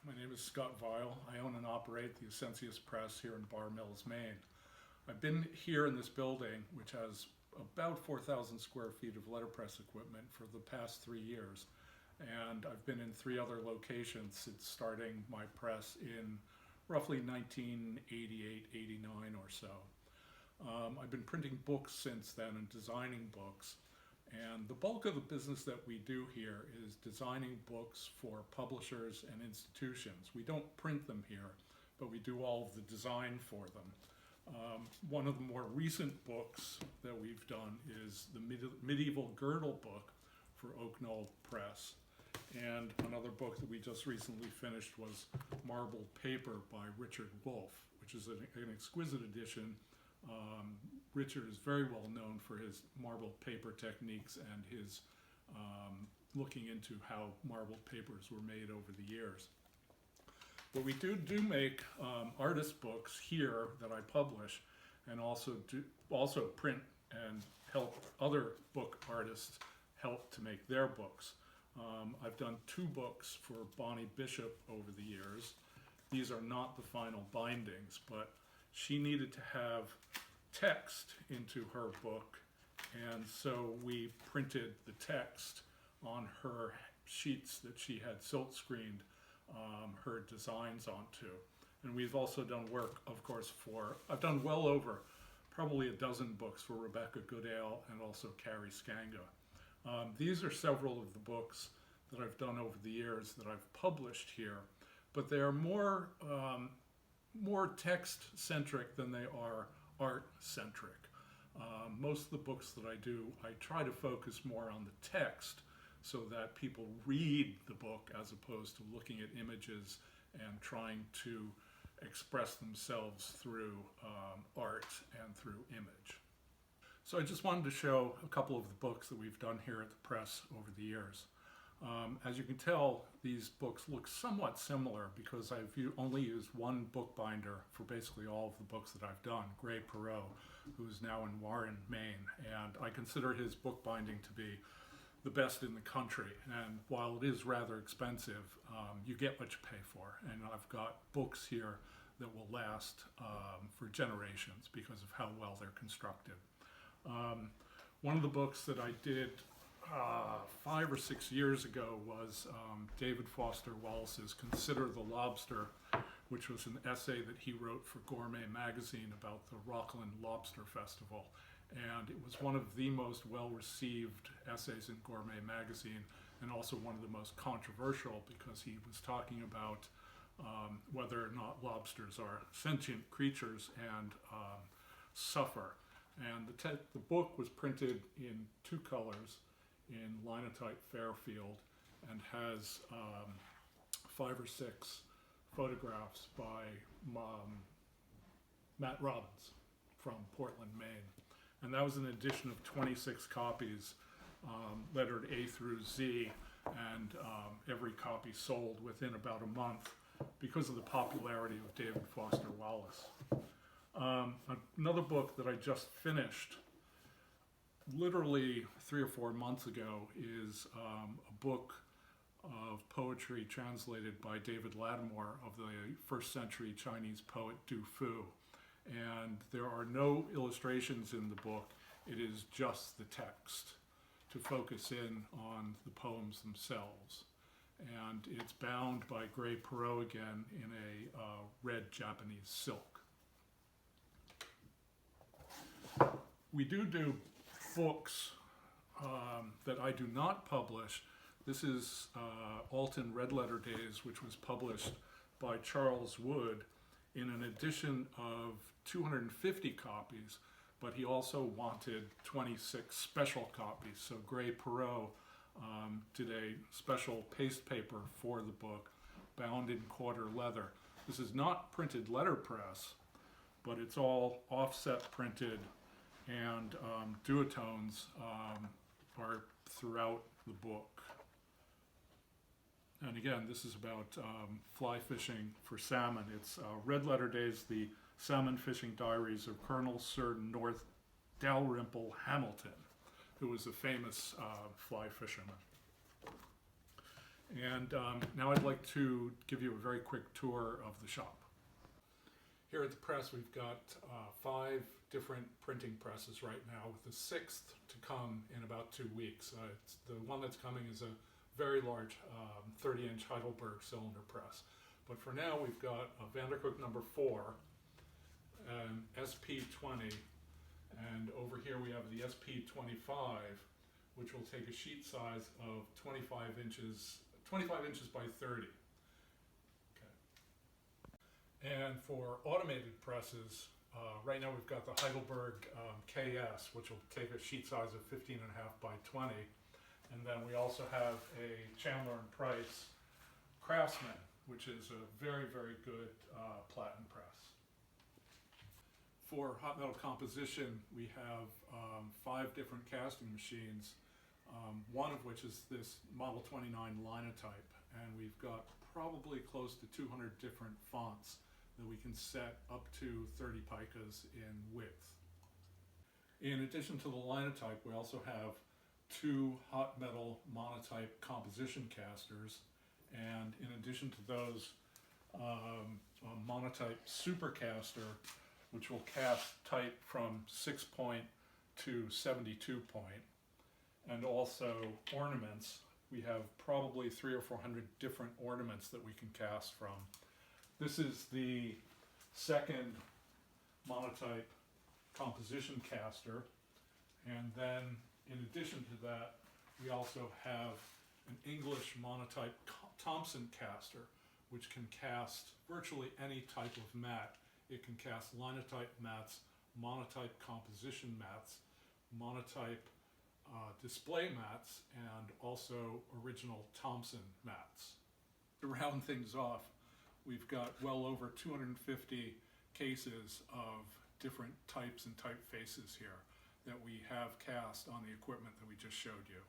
My name is Scott Vile. I own and operate the Ascensius Press here in Bar Mills, Maine. I've been here in this building, which has about 4,000 square feet of letterpress equipment for the past 3 years. And I've been in 3 other locations since starting my press in roughly 1988, 89 or so. I've been printing books since then and designing books. And the bulk of the business that we do here is designing books for publishers and institutions. We don't print them here, but we do all of the design for them. One of the more recent books that we've done is the Medieval Girdle book for Oak Knoll Press. And another book that we just recently finished was Marble Paper by Richard Wolff, which is an exquisite edition. Richard is very well known for his marble paper techniques and his looking into how marble papers were made over the years. But we do make artist books here that I publish, and also print and help other book artists help to make their books. I've done 2 books for Bonnie Bishop over the years. These are not the final bindings, but she needed to have text into her book, and so we printed the text on her sheets that she had silk screened her designs onto. And we've also done work, of course, I've done well over probably a dozen books for Rebecca Goodale and also Carrie Scanga. These are several of the books that I've done over the years that I've published here, but they are more text-centric than they are art-centric. Most of the books that I do, I try to focus more on the text so that people read the book as opposed to looking at images and trying to express themselves through art and through image. So I just wanted to show a couple of the books that we've done here at the press over the years. As you can tell, these books look somewhat similar because I've only used one bookbinder for basically all of the books that I've done, Gray Perot, who's now in Warren, Maine, and I consider his bookbinding to be the best in the country. And while it is rather expensive, you get what you pay for. And I've got books here that will last for generations because of how well they're constructed. One of the books that I did 5 or 6 years ago was David Foster Wallace's Consider the Lobster, which was an essay that he wrote for Gourmet magazine about the Rockland Lobster Festival. And it was one of the most well-received essays in Gourmet magazine, and also one of the most controversial because he was talking about whether or not lobsters are sentient creatures and suffer. And the book was printed in 2 colors, in Linotype Fairfield, and has 5 or 6 photographs by Matt Robbins from Portland, Maine. And that was an edition of 26 copies, lettered A through Z, and every copy sold within about a month because of the popularity of David Foster Wallace. Another book that I just finished literally 3 or 4 months ago is a book of poetry translated by David Lattimore of the 1st century Chinese poet Du Fu. And there are no illustrations in the book, it is just the text to focus in on the poems themselves. And it's bound by Gray Perot again in a red Japanese silk. We do books that I do not publish. This is Alton Red Letter Days, which was published by Charles Wood in an edition of 250 copies, but he also wanted 26 special copies. So Gray Perot did a special paste paper for the book, bound in quarter leather. This is not printed letterpress, but it's all offset printed, and duotones are throughout the book. And again, this is about fly fishing for salmon. It's Red Letter Days, the Salmon Fishing Diaries of Colonel Sir North Dalrymple Hamilton, who was a famous fly fisherman. And now I'd like to give you a very quick tour of the shop. Here at the press we've got 5 different printing presses right now, with the 6th to come in about 2 weeks. The one that's coming is a very large 30-inch Heidelberg cylinder press. But for now we've got a Vandercook number 4, an SP20, and over here we have the SP25, which will take a sheet size of 25 inches by 30. Okay. And for automated presses, right now we've got the Heidelberg KS, which will take a sheet size of 15.5 by 20. And then we also have a Chandler & Price Craftsman, which is a very, very good platen press. For hot metal composition, we have 5 different casting machines, one of which is this Model 29 Linotype, and we've got probably close to 200 different fonts that we can set up to 30 picas in width. In addition to the Linotype, we also have 2 hot metal monotype composition casters, and in addition to those, a monotype supercaster, which will cast type from 6 point to 72 point, and also ornaments. We have probably 300 or 400 different ornaments that we can cast from. This is the 2nd monotype composition caster, and then in addition to that we also have an English monotype Thompson caster, which can cast virtually any type of mat. It can cast linotype mats, monotype composition mats, monotype display mats, and also original Thompson mats. To round things off, we've got well over 250 cases of different types and typefaces here that we have cast on the equipment that we just showed you.